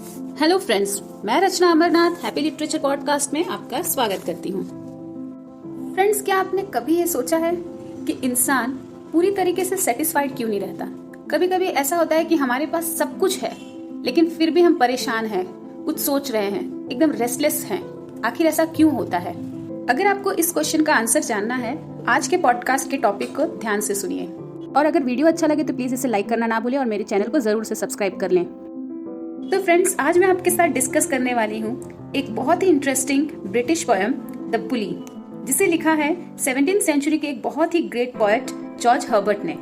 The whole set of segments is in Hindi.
हेलो फ्रेंड्स, मैं रचना अमरनाथ हैप्पी लिटरेचर पॉडकास्ट में आपका स्वागत करती हूँ। फ्रेंड्स, क्या आपने कभी ये सोचा है कि इंसान पूरी तरीके से सेटिस्फाइड क्यों नहीं रहता? कभी कभी ऐसा होता है कि हमारे पास सब कुछ है लेकिन फिर भी हम परेशान हैं, कुछ सोच रहे हैं, एकदम रेस्टलेस हैं। आखिर ऐसा क्यों होता है? अगर आपको इस क्वेश्चन का आंसर जानना है, आज के पॉडकास्ट के टॉपिक को ध्यान से सुनिए। और अगर वीडियो अच्छा लगे तो प्लीज इसे लाइक करना ना भूलें और मेरे चैनल को जरूर से सब्सक्राइब कर लें। तो फ्रेंड्स, आज मैं आपके साथ डिस्कस करने वाली हूँ एक बहुत ही interesting British poem the pulley, जिसे लिखा है 17th सेंचुरी के एक बहुत ही ग्रेट पोएट जॉर्ज हर्बर्ट ने।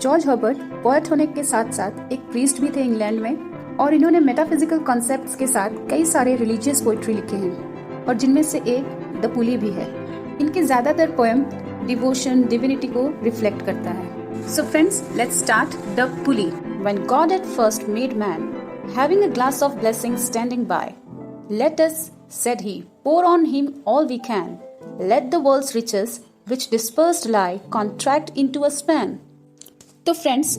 जॉर्ज हर्बर्ट पोएट होने के साथ साथ एक प्रीस्ट भी थे इंग्लैंड में, और इन्होंने मेटाफिजिकल कॉन्सेप्ट्स के साथ कई सारे रिलीजियस पोइट्री लिखे हैं, और जिनमें से एक द पुली भी है। इनके ज्यादातर पोएम डिवोशन, डिविनिटी को रिफ्लेक्ट करता है। So friends, let's start the pulley. When God at first made man, having a glass of blessing standing by, let us, said he, pour on him all we can. Let the world's riches, which dispersed lie, contract into a span. तो फ्रेंड्स,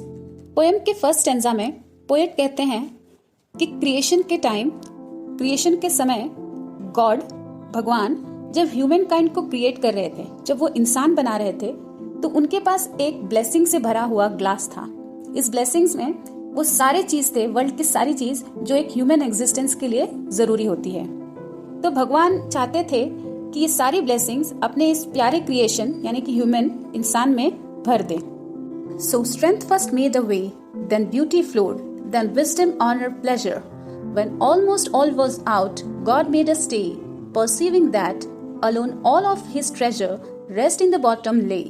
पोएम के फर्स्ट स्टैंजा में पोएट कहते हैं कि क्रिएशन के टाइम, क्रिएशन के समय गॉड, भगवान, जब ह्यूमन काइंड को क्रिएट कर रहे थे, जब वो इंसान बना रहे थे, तो उनके पास एक ब्लेसिंग से भरा हुआ ग्लास था। इस ब्लेसिंग्स में वो सारे चीज थे, वर्ल्ड की सारी चीज जो एक ह्यूमन एग्जिस्टेंस के लिए जरूरी होती है। तो भगवान चाहते थे कि ये सारी ब्लेसिंग्स अपने इस प्यारे क्रिएशन यानी कि ह्यूमन इंसान में भर दे। So strength first made a way, then beauty flowed, then wisdom, honour, pleasure. When almost all was out, God made a stay, perceiving that alone all of his treasure rest in the bottom lay.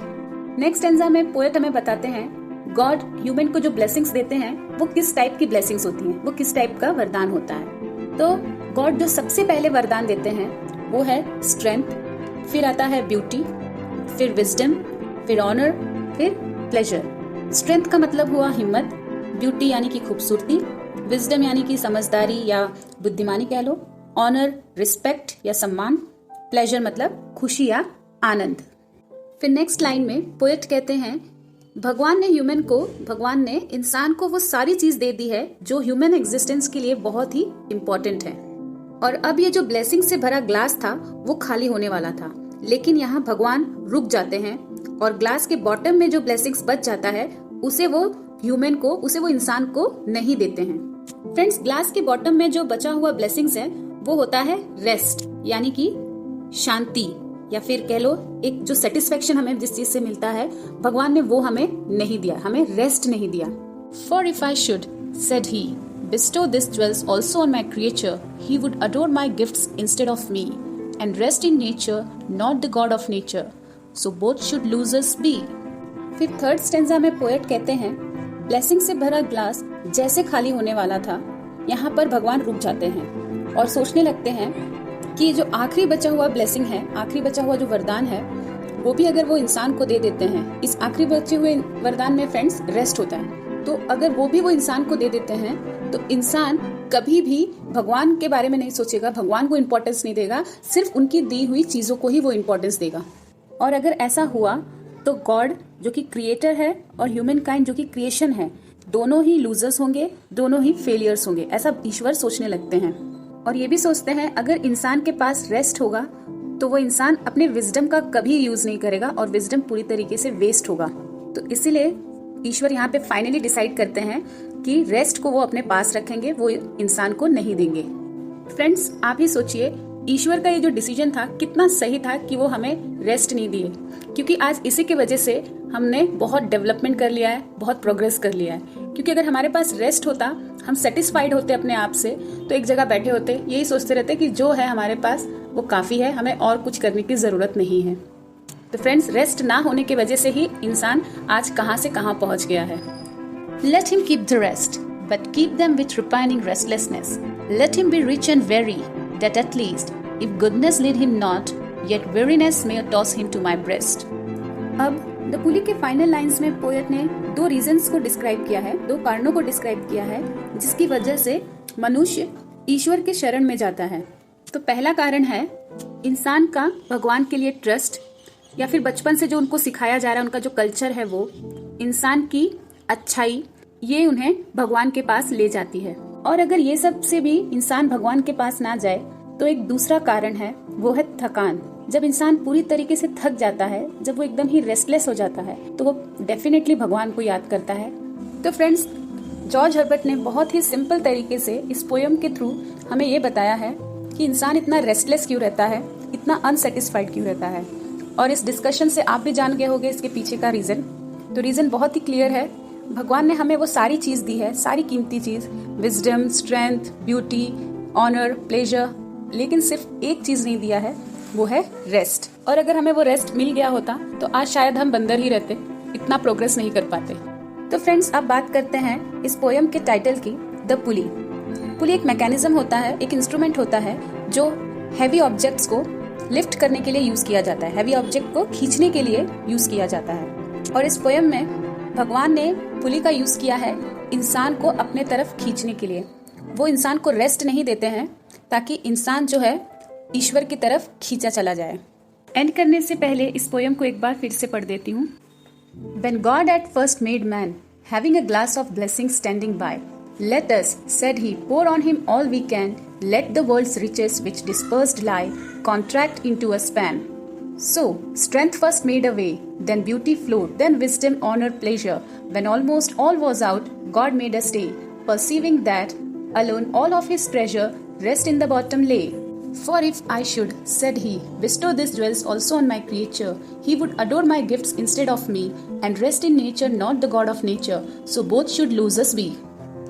Next stanza में पोएट हमें बताते हैं गॉड ह्यूमन को जो ब्लेसिंग्स देते हैं वो किस टाइप की ब्लेसिंग्स होती हैं, वो किस टाइप का वरदान होता है। तो गॉड जो सबसे पहले वरदान देते हैं वो है स्ट्रेंथ, फिर आता है ब्यूटी, फिर विजडम, फिर ऑनर, फिर प्लेजर। स्ट्रेंथ का मतलब हुआ हिम्मत, ब्यूटी यानी कि खूबसूरती, विजडम यानी कि समझदारी या बुद्धिमानी कह लो, ऑनर रिस्पेक्ट या सम्मान, प्लेजर मतलब खुशी या आनंद। फिर नेक्स्ट लाइन में पोएट कहते हैं भगवान ने इंसान को वो सारी चीज दे दी है जो ह्यूमन एग्जिस्टेंस के लिए बहुत ही इम्पोर्टेंट है। और अब ये जो ब्लेसिंग से भरा ग्लास था वो खाली होने वाला था, लेकिन यहाँ भगवान रुक जाते हैं और ग्लास के बॉटम में जो ब्लेसिंग्स बच जाता है उसे वो इंसान को नहीं देते हैं। फ्रेंड्स, ग्लास के बॉटम में जो बचा हुआ ब्लेसिंग्स है वो होता है रेस्ट यानी कि शांति, या फिर कह लो एक जो सेटिस्फेक्शन हमें जिस चीज से मिलता है, भगवान ने वो हमें नहीं दिया, हमें रेस्ट नहीं दिया। For if I should, said he, bestow these jewels also on my creature, he would adore my gifts instead of me, and rest in nature, not the God of nature. So both should losers be. फिर थर्ड स्टेंजा में पोएट कहते हैं ब्लेसिंग से भरा ग्लास जैसे खाली होने वाला था, यहाँ पर भगवान रुक जाते हैं और सोचने लगते हैं कि जो आखिरी बचा हुआ ब्लेसिंग है, आखिरी बचा हुआ जो वरदान है, वो भी अगर वो इंसान को दे देते हैं, इस आखिरी बचे हुए वरदान में फ्रेंड्स रेस्ट होता है, तो अगर वो भी वो इंसान को दे देते हैं तो इंसान कभी भी भगवान के बारे में नहीं सोचेगा, भगवान को इम्पोर्टेंस नहीं देगा, सिर्फ उनकी दी हुई चीजों को ही वो इम्पोर्टेंस देगा। और अगर ऐसा हुआ तो गॉड जो कि क्रिएटर है और ह्यूमन काइंड जो कि क्रिएशन है, दोनों ही लूजर्स होंगे, दोनों ही फेलियर्स होंगे, ऐसा ईश्वर सोचने लगते हैं। और ये भी सोचते हैं अगर इंसान के पास रेस्ट होगा तो वो इंसान अपने विजडम का कभी यूज नहीं करेगा और विजडम पूरी तरीके से वेस्ट होगा। तो इसीलिए ईश्वर यहाँ पे फाइनली डिसाइड करते हैं कि रेस्ट को वो अपने पास रखेंगे, वो इंसान को नहीं देंगे। फ्रेंड्स, आप ही सोचिए ईश्वर का ये जो डिसीजन था कितना सही था कि वो हमें रेस्ट नहीं दिए, क्योंकि आज इसी की वजह से हमने बहुत डेवलपमेंट कर लिया है, बहुत प्रोग्रेस कर लिया है। क्योंकि अगर हमारे पास रेस्ट होता, हम सेटिस्फाइड होते अपने आप से, तो एक जगह बैठे होते, यही सोचते रहते कि जो है हमारे पास वो काफी है, हमें और कुछ करने की जरूरत नहीं है। तो फ्रेंड्स, रेस्ट ना होने की वजह से ही इंसान आज कहां से कहां पहुंच गया है। Let him keep the rest, but keep them with repining restlessness. Let him be rich and weary, that at least if goodness lead him not, yet weariness may toss him to my breast. अब द पुली के फाइनल लाइंस में पोएट ने दो रीजंस को डिस्क्राइब किया है, दो कारणों को डिस्क्राइब किया है जिसकी वजह से मनुष्य ईश्वर के शरण में जाता है। तो पहला कारण है इंसान का भगवान के लिए ट्रस्ट, या फिर बचपन से जो उनको सिखाया जा रहा है, उनका जो कल्चर है, वो इंसान की अच्छाई, ये उन्हें भगवान के पास ले जाती है। और अगर ये सब से भी इंसान भगवान के पास ना जाए तो एक दूसरा कारण है, वो है थकान। जब इंसान पूरी तरीके से थक जाता है, जब वो एकदम ही रेस्टलेस हो जाता है, तो वो डेफिनेटली भगवान को याद करता है। तो फ्रेंड्स, जॉर्ज हर्बर्ट ने बहुत ही सिंपल तरीके से इस पोयम के थ्रू हमें ये बताया है कि इंसान इतना रेस्टलेस क्यों रहता है, इतना अनसेटिस्फाइड क्यों रहता है। और इस डिस्कशन से आप भी जान गए होंगे इसके पीछे का रीजन। तो रीजन बहुत ही क्लियर है। भगवान ने हमें वो सारी चीज दी है, सारी कीमती चीज, wisdom, strength, beauty, honour, pleasure, लेकिन सिर्फ एक चीज नहीं दिया है, वो है रेस्ट। और अगर हमें वो रेस्ट मिल गया होता तो आज शायद हम बंदर ही रहते, इतना प्रोग्रेस नहीं कर पाते। तो फ्रेंड्स, अब बात करते हैं इस पोयम के टाइटल की, द पुली। पुली एक मैकेनिज्म होता है, एक इंस्ट्रूमेंट होता है जो हैवी ऑब्जेक्ट्स को लिफ्ट करने के लिए यूज किया जाता है, हैवी ऑब्जेक्ट को खींचने के लिए यूज किया जाता है। और इस पोयम में भगवान ने पुली का यूज किया है इंसान को अपने तरफ खींचने के लिए। वो इंसान को रेस्ट नहीं देते हैं ताकि इंसान जो है ईश्वर की तरफ खींचा चला जाए। एंड करने से पहले इस पोयम को एक बार फिर से पढ़ देती हूँ। When God at first made man, having a glass of blessing standing by, let us, said he, pour on him all we can, let the world's riches which dispersed lie, contract into a span. So, strength first made a way, then beauty flowed, then wisdom, honor, pleasure. When almost all was out, God made a stay, perceiving that alone all of his treasure rest in the bottom lay. For if I should, said he, bestow these jewels also on my creature, he would adore my gifts instead of me, and rest in nature, not the God of nature, so both should losers be.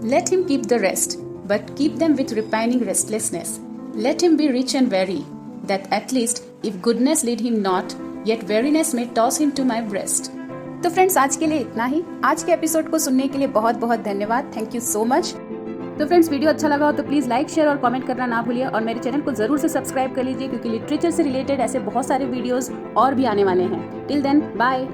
Let him keep the rest, but keep them with repining restlessness. Let him be rich and weary, that at least, if goodness lead him not, yet weariness may toss him to my breast. तो फ्रेंड्स, आज के लिए इतना ही। आज के एपिसोड को सुनने के लिए बहुत बहुत धन्यवाद। Thank you so much. तो फ्रेंड्स, वीडियो अच्छा लगा हो तो प्लीज़ लाइक, शेयर और कमेंट करना ना भूलिए, और मेरे चैनल को जरूर से सब्सक्राइब कर लीजिए, क्योंकि लिटरेचर से रिलेटेड ऐसे बहुत सारे वीडियोस और भी आने वाले हैं। Till then, bye.